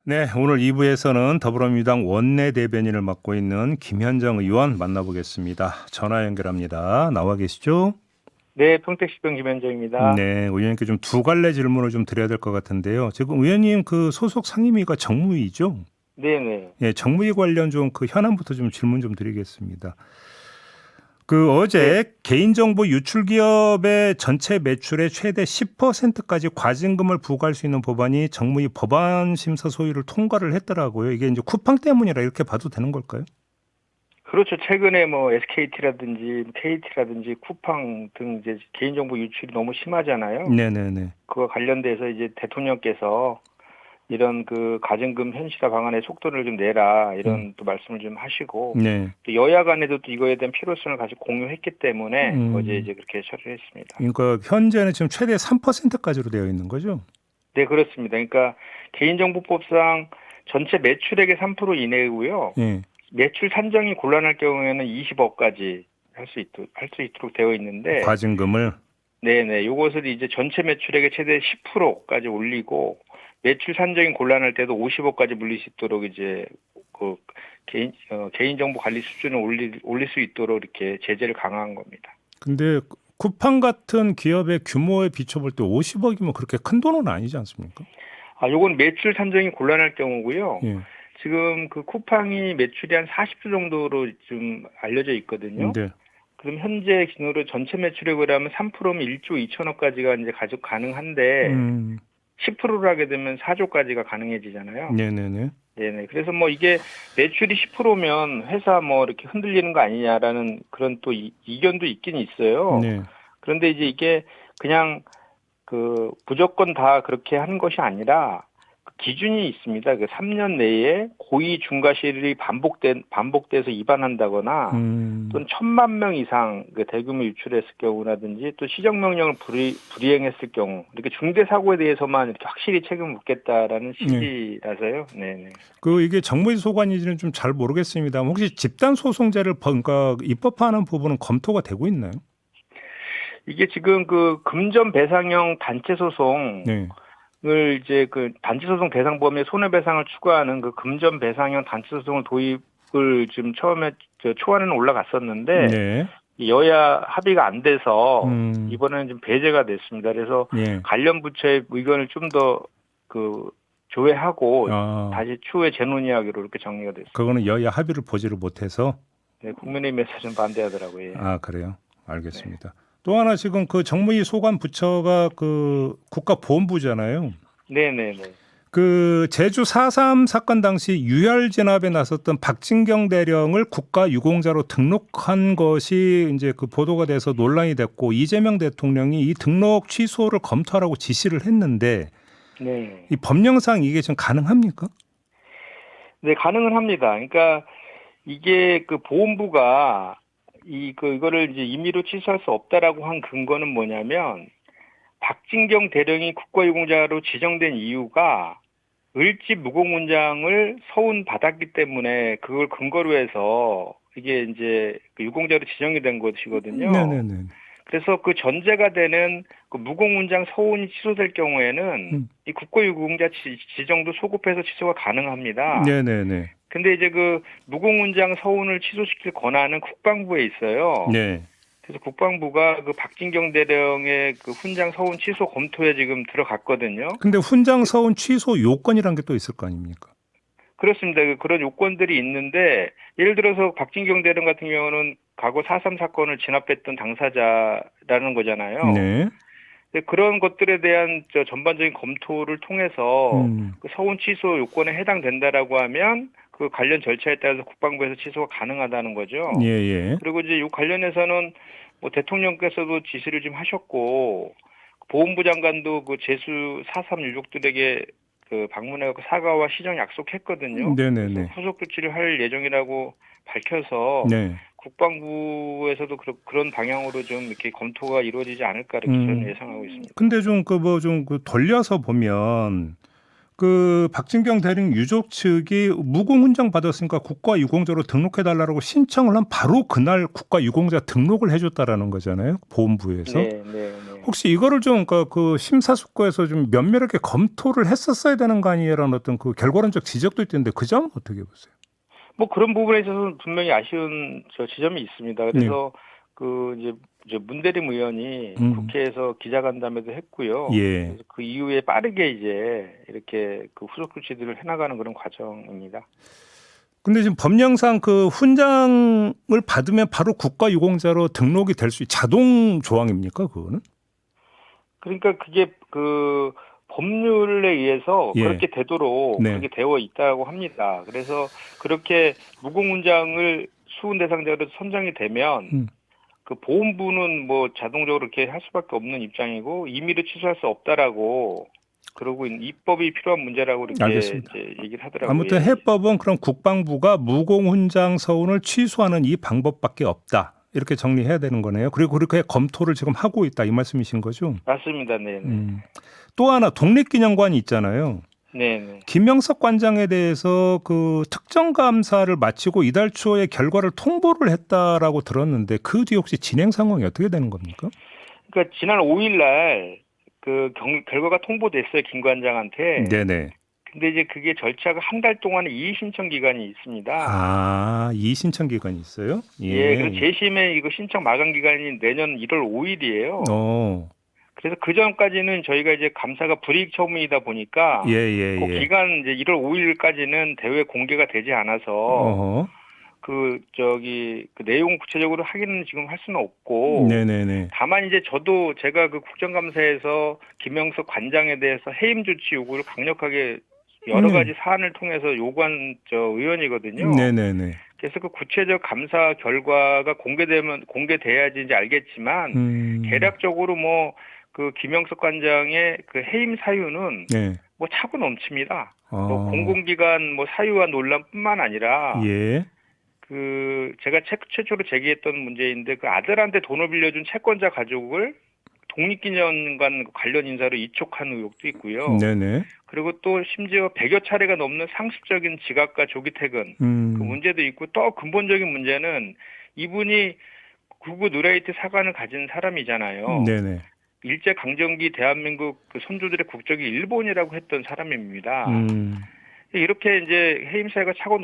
네, 오늘 2부에서는 더불어민주당 원내대변인을 맡고 있는 김현정 의원 만나보겠습니다. 전화 연결합니다. 나와 계시죠? 네, 평택시병 김현정입니다. 네, 의원님께 좀 두 갈래 질문을 좀 드려야 될 것 같은데요. 지금 의원님 그 소속 상임위가 정무위죠? 네네. 예, 정무위 관련 좀 그 현안부터 좀 질문 좀 드리겠습니다. 그 네, 어제 개인정보 유출 기업의 전체 매출의 최대 10%까지 과징금을 부과할 수 있는 법안이 정무위 법안 심사 소위를 통과를 했더라고요. 이게 이제 쿠팡 때문이라 이렇게 봐도 되는 걸까요? 그렇죠. 최근에 뭐 SKT라든지 KT라든지 쿠팡 등 이제 개인정보 유출이 너무 심하잖아요. 네네네. 그와 관련돼서 이제 대통령께서 이런 그 가증금 현실화 방안의 속도를 좀 내라 이런 또 말씀을 좀 하시고 네. 또 여야 간에도 또 이거에 대한 필요성을 같이 공유했기 때문에 어제 음. 이제 그렇게 처리를 했습니다. 그러니까 현재는 지금 최대 3%까지로 되어 있는 거죠? 네, 그렇습니다. 그러니까 개인정보법상 전체 매출액의 3% 이내고요. 예. 매출 산정이 곤란할 경우에는 20억까지 할 수 있도록 되어 있는데, 과징금을. 네네, 요것을 이제 전체 매출액의 최대 10%까지 올리고, 매출 산정이 곤란할 때도 50억까지 물릴 수 있도록 이제, 그, 개인정보 관리 수준을 올릴 수 있도록 이렇게 제재를 강화한 겁니다. 근데 쿠팡 같은 기업의 규모에 비춰볼 때 50억이면 그렇게 큰 돈은 아니지 않습니까? 요건 매출 산정이 곤란할 경우고요. 예. 지금 그 쿠팡이 매출이 한 40조 정도로 좀 알려져 있거든요. 네. 그럼 현재 기준으로 전체 매출액을 하면 3%면 1조 2천억까지가 이제 가족 가능한데 10%를 하게 되면 4조까지가 가능해지잖아요. 네네네. 네네. 그래서 뭐 이게 매출이 10%면 회사 뭐 이렇게 흔들리는 거 아니냐라는 그런 또 이견도 있긴 있어요. 네. 그런데 이제 이게 그냥 그 무조건 다 그렇게 하는 것이 아니라 그 기준이 있습니다. 그 3년 내에 고의 중과실이 반복돼서 위반한다거나 또는 1,000만 명 이상 그 대규모 유출했을 경우라든지 또 시정명령을 불이행했을 경우 이렇게 중대 사고에 대해서만 이렇게 확실히 책임을 묻겠다라는 네. 취지라서요. 네네. 그 이게 정무위 소관인지는 좀 잘 모르겠습니다. 혹시 집단 소송제를 그러니까 입법화하는 부분은 검토가 되고 있나요? 이게 지금 그 금전 배상형 단체 소송 네. 을 이제 그 단체소송 대상 범위에 손해배상을 추구하는 그 금전 배상형 단체소송을 도입을 지금 처음에 초안에는 올라갔었는데 네. 이 여야 합의가 안 돼서 음. 이번에는 좀 배제가 됐습니다. 그래서 예. 관련 부처의 의견을 좀 더 그 조회하고 아, 다시 추후에 재논의하기로 이렇게 정리가 됐습니다. 그거는 여야 합의를 보지를 못해서. 네, 국민의힘에서 좀 반대하더라고요. 예. 아, 그래요. 네, 알겠습니다. 또 하나 지금 그 정무위 소관 부처가 그 국가보훈부잖아요. 네, 네, 네. 그 제주 4.3 사건 당시 유혈 진압에 나섰던 박진경 대령을 국가유공자로 등록한 것이 이제 그 보도가 돼서 논란이 됐고 이재명 대통령이 이 등록 취소를 검토하라고 지시를 했는데 네. 이 법령상 이게 좀 가능합니까? 네, 가능은 합니다. 그러니까 이게 그 보훈부가 이거를 이제 임의로 취소할 수 없다라고 한 근거는 뭐냐면 박진경 대령이 국가유공자로 지정된 이유가 을집 무공문장을 서운 받았기 때문에 그걸 근거로 해서 이게 이제 그 유공자로 지정이 된 것이거든요. 네네네. 그래서 그 전제가 되는 그 무공문장 서운이 취소될 경우에는 이 국가유공자 지정도 소급해서 취소가 가능합니다. 네네네. 근데 이제 그 무공문장 서운을 취소시킬 권한은 국방부에 있어요. 네. 그래서 국방부가 그 박진경 대령의 그 훈장 서운 취소 검토에 지금 들어갔거든요. 근데 훈장 서운 취소 요건이란 게 또 있을 거 아닙니까? 그렇습니다. 그런 요건들이 있는데 예를 들어서 박진경 대령 같은 경우는 과거 4.3 사건을 진압했던 당사자라는 거잖아요. 네. 근데 그런 것들에 대한 전반적인 검토를 통해서 그 서운 취소 요건에 해당된다라고 하면 그 관련 절차에 따라서 국방부에서 취소가 가능하다는 거죠. 예, 예. 그리고 이제 이 관련해서는 뭐 대통령께서도 지시를 좀 하셨고 보훈부 장관도 그 제수 4.3 유족들에게 그 방문해서 사과와 시정 약속했거든요. 네네네. 그래서 후속 조치를 할 예정이라고 밝혀서 네. 국방부에서도 그런 방향으로 좀 이렇게 검토가 이루어지지 않을까 이렇게 저는 예상하고 있습니다. 근데 좀 그 뭐 좀 그 돌려서 보면 그 박진경 대령 유족 측이 무공훈장 받았으니까 국가유공자로 등록해달라고 신청을 한 바로 그날 국가유공자 등록을 해줬다라는 거잖아요. 보훈부에서. 네, 네, 네. 혹시 이거를 좀 그 심사숙고해서 좀 면밀하게 검토를 했었어야 되는 거 아니에요라는 어떤 그 결과론적 지적도 있던데 그 점은 어떻게 보세요? 뭐 그런 부분에 있어서는 분명히 아쉬운 지점이 있습니다. 네. 그래서 그 이제 문대림 의원이 국회에서 기자간담회도 했고요. 예. 그래서 그 이후에 빠르게 이제 이렇게 그 후속 조치들을 해나가는 그런 과정입니다. 근데 지금 법령상 그 훈장을 받으면 바로 국가유공자로 등록이 될 수 자동 조항입니까 그거는? 그러니까 그게 그 법률에 의해서 예. 그렇게 되도록 네. 그렇게 되어 있다고 합니다. 그래서 그렇게 무공훈장을 수훈 대상자로 선정이 되면 그 보훈부는 뭐 자동적으로 이렇게 할 수밖에 없는 입장이고 임의로 취소할 수 없다라고 그러고 입법이 필요한 문제라고 이렇게 알겠습니다. 이제 얘기를 하더라고요. 아무튼 예. 해법은 그럼 국방부가 무공훈장 서훈을 취소하는 이 방법밖에 없다. 이렇게 정리해야 되는 거네요. 그리고 그렇게 검토를 지금 하고 있다 이 말씀이신 거죠? 맞습니다. 네. 또 하나 독립기념관이 있잖아요. 네. 김명석 관장에 대해서 그 특정 감사를 마치고 이달 초에 결과를 통보를 했다라고 들었는데 그 뒤에 혹시 진행 상황이 어떻게 되는 겁니까? 그러니까 지난 5일 날 그 결과가 통보됐어요. 김 관장한테. 네네. 근데 이제 그게 절차가 한 달 동안의 이의 신청 기간이 있습니다. 아, 이의 신청 기간이 있어요? 예, 그래서 재심의 이거 신청 마감 기간이 내년 1월 5일이에요. 그래서 그 전까지는 저희가 이제 감사가 불이익 처분이다 보니까 그 기간 이제 1월 5일까지는 대외 공개가 되지 않아서 그 내용 구체적으로 확인은 지금 할 수는 없고 네네네. 다만 이제 제가 그 국정감사에서 김영석 관장에 대해서 해임 조치 요구를 강력하게 여러 가지 사안을 통해서 요구한 의원이거든요. 네네네. 그래서 그 구체적 감사 결과가 공개돼야지 이제 알겠지만 대략적으로 뭐 그 김영석 관장의 그 해임 사유는 뭐 차고 넘칩니다. 뭐 공공기관 뭐 사유와 논란뿐만 아니라 그 제가 최초로 제기했던 문제인데 그 아들한테 돈을 빌려준 채권자 가족을 독립기념관 관련 인사로 이촉한 의혹도 있고요. 네네. 그리고 또 심지어 100여 차례가 넘는 상습적인 지각과 조기 퇴근 그 문제도 있고 또 근본적인 문제는 이분이 구구 누레이트 사관을 가진 사람이잖아요. 네네. 일제 강점기 대한민국 그 선조들의 국적이 일본이라고 했던 사람입니다. 이렇게 이제 해임 사유가 차고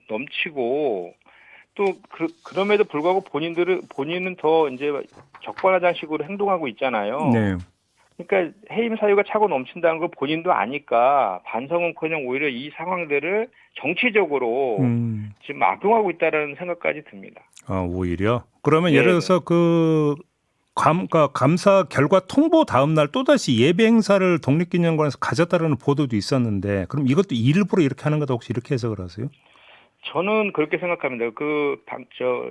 넘치고 또 그럼에도 불구하고 본인은 더 이제 적반하장식으로 행동하고 있잖아요. 네. 그러니까 해임 사유가 차고 넘친다는 걸 본인도 아니까 반성은커녕 오히려 이 상황들을 정치적으로 지금 악용하고 있다라는 생각까지 듭니다. 아, 오히려? 그러면 예를 들어서 감사 결과 통보 다음 날 또다시 예배 행사를 독립기념관에서 가졌다라는 보도도 있었는데 그럼 이것도 일부러 이렇게 하는 거다 혹시 이렇게 해석을 하세요? 저는 그렇게 생각합니다.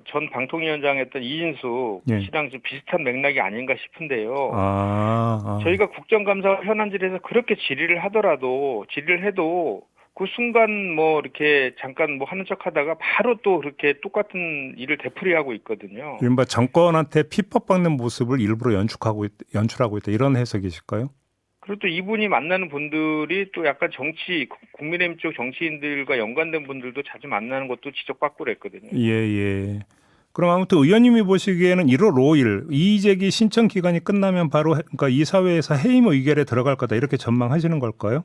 전 방통위원장이었던 이진숙 씨랑 좀 비슷한 맥락이 아닌가 싶은데요. 저희가 국정감사 현안질에서 그렇게 질의를 해도 그 순간 뭐 이렇게 잠깐 뭐 하는 척하다가 바로 또 그렇게 똑같은 일을 되풀이하고 있거든요. 이른바 정권한테 피법받는 모습을 일부러 연출하고 있다 이런 해석이실까요? 그리고 또 이분이 만나는 분들이 또 약간 국민의힘 쪽 정치인들과 연관된 분들도 자주 만나는 것도 지적받고 그랬거든요. 예. 그럼 아무튼 의원님이 보시기에는 1월 5일 이의제기 신청 기간이 끝나면 바로 그러니까 이 사회에서 해임 의결에 들어갈 거다 이렇게 전망하시는 걸까요?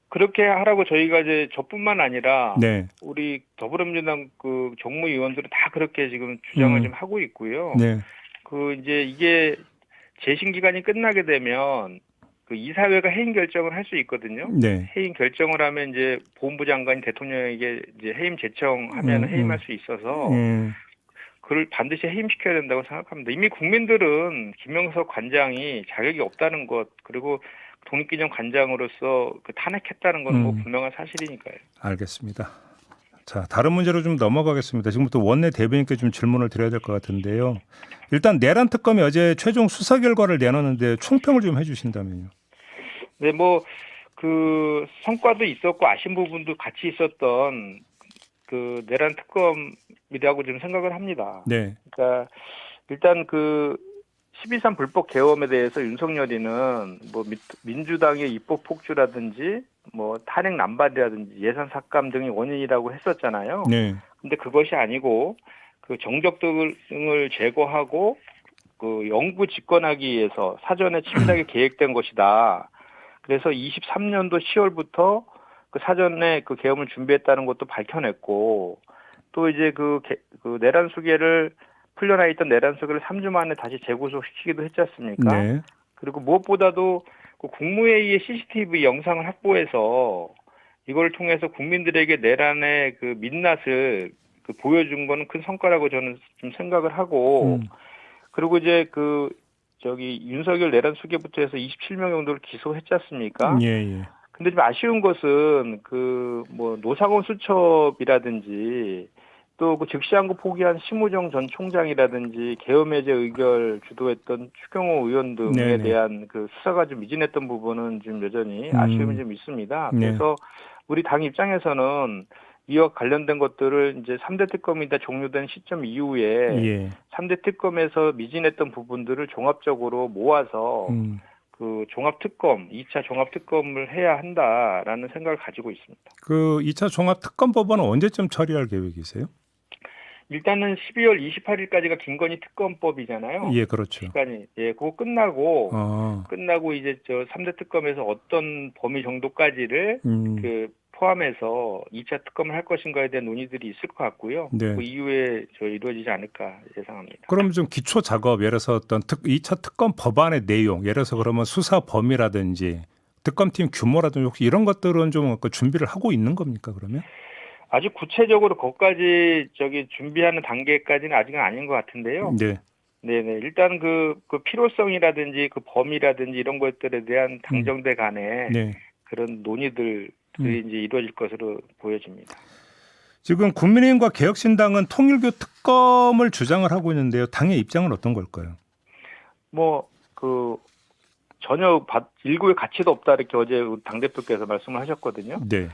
그렇게 하라고 저희가 이제 저뿐만 아니라 우리 더불어민주당 그 정무위원들은 다 그렇게 지금 주장을 좀 하고 있고요. 그 이제 이게 재심 기간이 끝나게 되면 그 이사회가 해임 결정을 할 수 있거든요. 해임 결정을 하면 이제 보훈부 장관이 대통령에게 이제 해임 제청하면 해임할 수 있어서 그걸 반드시 해임시켜야 된다고 생각합니다. 이미 국민들은 김영석 관장이 자격이 없다는 것 그리고 독립기념 관장으로서 그 탄핵했다는 건 뭐 분명한 사실이니까요. 알겠습니다. 자, 다른 문제로 좀 넘어가겠습니다. 지금부터 원내 대변인께 좀 질문을 드려야 될 것 같은데요. 일단 내란 특검이 어제 최종 수사 결과를 내놨는데 총평을 좀 해주신다면요. 네, 뭐 그 성과도 있었고 아쉬운 부분도 같이 있었던 그 내란 특검이라고 좀 생각을 합니다. 그러니까 일단 그 12.3 불법 계엄에 대해서 윤석열이는 뭐 민주당의 입법 폭주라든지 뭐 탄핵 남발이라든지 예산 삭감 등이 원인이라고 했었잖아요. 근데 그것이 아니고 그 정적 등을 제거하고 그 영구 집권하기 위해서 사전에 치밀하게 계획된 것이다. 그래서 23년도 10월부터 그 사전에 그 계엄을 준비했다는 것도 밝혀냈고, 또 이제 그 내란 수계를 풀려나 있던 내란 수계를 3주 만에 다시 재구속시키기도 했지 않습니까? 네. 그리고 무엇보다도 그 국무회의의 CCTV 영상을 확보해서 이걸 통해서 국민들에게 내란의 그 민낯을 그 보여준 거는 큰 성과라고 저는 좀 생각을 하고, 그리고 이제 윤석열 내란 수계부터 해서 27명 정도를 기소했지 않습니까? 예, 예. 근데 좀 아쉬운 것은 뭐 노상원 수첩이라든지 또 그 즉시항고 포기한 심우정 전 총장이라든지 계엄해제 의결 주도했던 추경호 의원 등에 네네. 대한 그 수사가 좀 미진했던 부분은 좀 여전히 아쉬움이 좀 있습니다. 네. 그래서 우리 당 입장에서는 이와 관련된 것들을 이제 3대 특검이 다 종료된 시점 이후에 예. 3대 특검에서 미진했던 부분들을 종합적으로 모아서 그 종합특검, 2차 종합특검을 해야 한다라는 생각을 가지고 있습니다. 그 2차 종합특검법원은 언제쯤 처리할 계획이세요? 일단은 12월 28일까지가 김건희 특검법이잖아요. 예, 그렇죠. 시간이. 예, 그거 끝나고 아, 이제 3대 특검에서 어떤 범위 정도까지를 그 포함해서 2차 특검을 할 것인가에 대한 논의들이 있을 것 같고요. 네. 그 이후에 이루어지지 않을까 예상합니다. 그럼 좀 기초 작업, 예를 들어서 어떤 2차 특검 법안의 내용, 예를 들어서 그러면 수사 범위라든지 특검팀 규모라든지 혹시 이런 것들은 좀 준비를 하고 있는 겁니까, 그러면? 아주 구체적으로 거기까지 준비하는 단계까지는 아직은 아닌 것 같은데요. 네. 네네. 일단 그 필요성이라든지 그 범위라든지 이런 것들에 대한 당정대 간의 네. 그런 논의들이 이제 이루어질 것으로 보여집니다. 지금 국민의힘과 개혁신당은 통일교 특검을 주장을 하고 있는데요. 당의 입장은 어떤 걸까요? 전혀 일구의 가치도 없다 이렇게 어제 당대표께서 말씀을 하셨거든요. 네.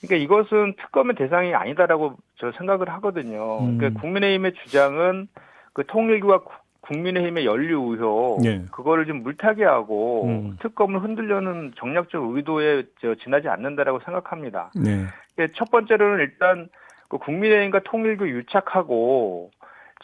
그러니까 이것은 특검의 대상이 아니다라고 저 생각을 하거든요. 그러니까 국민의힘의 주장은 그 통일교와 국민의힘의 연류 의혹, 네. 그거를 좀 물타기 하고 특검을 흔들려는 정략적 의도에 지나지 않는다라고 생각합니다. 네. 첫 번째로는 일단 그 국민의힘과 통일교 유착하고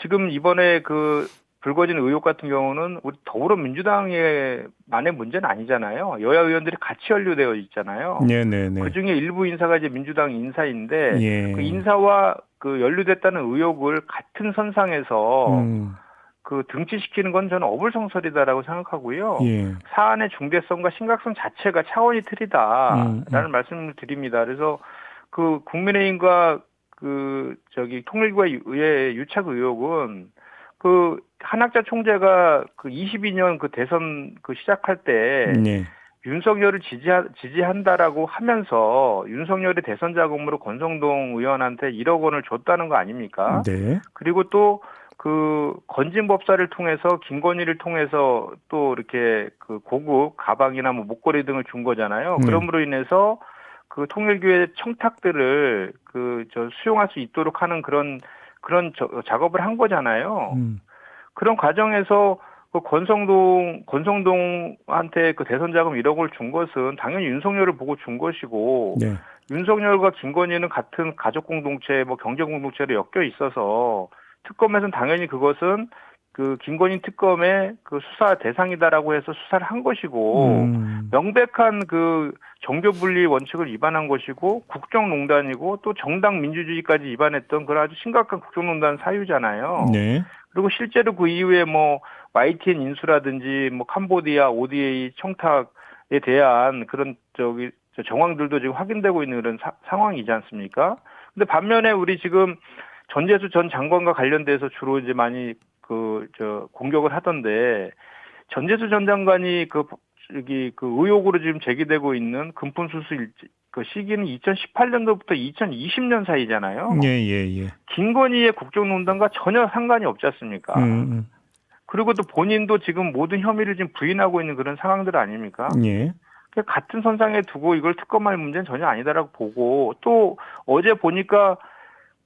지금 이번에 그 불거진 의혹 같은 경우는 우리 더불어민주당의 만의 문제는 아니잖아요. 여야 의원들이 같이 연루되어 있잖아요. 네네네. 그 중에 일부 인사가 이제 민주당 인사인데 예. 그 인사와 그 연루됐다는 의혹을 같은 선상에서 그 등치시키는 건 저는 어불성설이다라고 생각하고요. 예. 사안의 중대성과 심각성 자체가 차원이 틀리다라는 말씀을 드립니다. 그래서 그 국민의힘과 통일교의 유착 의혹은 그 한학자 총재가 그 22년 그 대선 시작할 때 네. 윤석열을 지지한다라고 하면서 윤석열의 대선 자금으로 권성동 의원한테 1억 원을 줬다는 거 아닙니까? 네. 그리고 또 그 건진법사를 통해서 김건희를 통해서 또 이렇게 그 고급 가방이나 뭐 목걸이 등을 준 거잖아요. 그럼으로 인해서 그 통일교의 청탁들을 수용할 수 있도록 하는 그런 작업을 한 거잖아요. 그런 과정에서 그 권성동한테 그 대선 자금 1억 원을 준 것은 당연히 윤석열을 보고 준 것이고, 네. 윤석열과 김건희는 같은 가족 공동체, 경제 공동체로 엮여 있어서 특검에서는 당연히 그것은 그 김건희 특검의 그 수사 대상이다라고 해서 수사를 한 것이고, 명백한 그 정교 분리 원칙을 위반한 것이고, 국정농단이고 또 정당 민주주의까지 위반했던 그런 아주 심각한 국정농단 사유잖아요. 네. 그리고 실제로 그 이후에 YTN 인수라든지 캄보디아 ODA 청탁에 대한 그런 정황들도 지금 확인되고 있는 그런 상황이지 않습니까? 근데 반면에 우리 지금 전재수 전 장관과 관련돼서 주로 이제 많이 공격을 하던데, 전재수 전 장관이 그 의혹으로 지금 제기되고 있는 금품 수수 시기는 2018년도부터 2020년 사이잖아요. 예. 김건희의 국정농단과 전혀 상관이 없지 않습니까? 그리고 또 본인도 지금 모든 혐의를 지금 부인하고 있는 그런 상황들 아닙니까? 예. 같은 선상에 두고 이걸 특검할 문제는 전혀 아니다라고 보고, 또 어제 보니까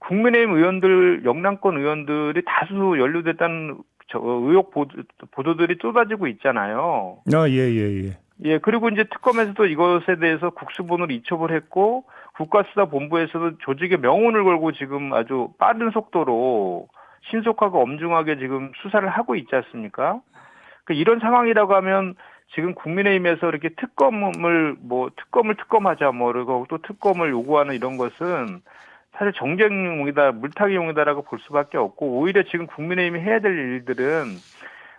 국민의힘 의원들, 영남권 의원들이 다수 연루됐다는 의혹 보도들이 쏟아지고 있잖아요. 예. 예, 그리고 이제 특검에서도 이것에 대해서 국수본으로 이첩을 했고, 국가수사본부에서도 조직의 명운을 걸고 지금 아주 빠른 속도로 신속하고 엄중하게 지금 수사를 하고 있지 않습니까? 이런 상황이라고 하면 지금 국민의힘에서 이렇게 특검하자 그리고 또 특검을 요구하는 이런 것은 사실 정쟁용이다, 물타기용이다라고 볼 수밖에 없고, 오히려 지금 국민의힘이 해야 될 일들은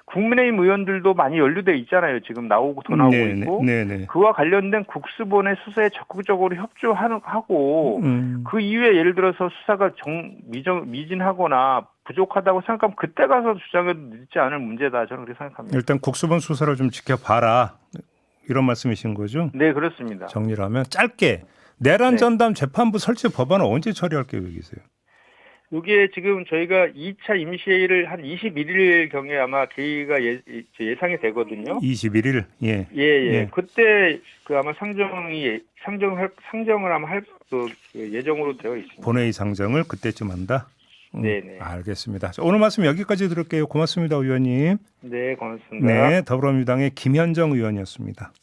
국민의힘 의원들도 많이 연루돼 있잖아요. 지금 나오고 더 나오고 있고, 그와 관련된 국수본의 수사에 적극적으로 협조하고, 그 이후에 예를 들어서 수사가 미진하거나 부족하다고 생각하면 그때 가서 주장해도 늦지 않을 문제다, 저는 그렇게 생각합니다. 일단 국수본 수사를 좀 지켜봐라, 이런 말씀이신 거죠? 네, 그렇습니다. 정리를 하면 짧게 내란 전담 재판부 설치 법안은 언제 처리할 계획이세요? 이게 지금 저희가 2차 임시회의를 한 21일 경에 아마 개의가 예상이 되거든요. 21일? 예. 예. 그때 아마 상정을 아마 할 예정으로 되어 있습니다. 본회의 상정을 그때쯤 한다? 네네. 알겠습니다. 자, 오늘 말씀 여기까지 들을게요. 고맙습니다, 의원님. 네, 고맙습니다. 네, 더불어민주당의 김현정 의원이었습니다.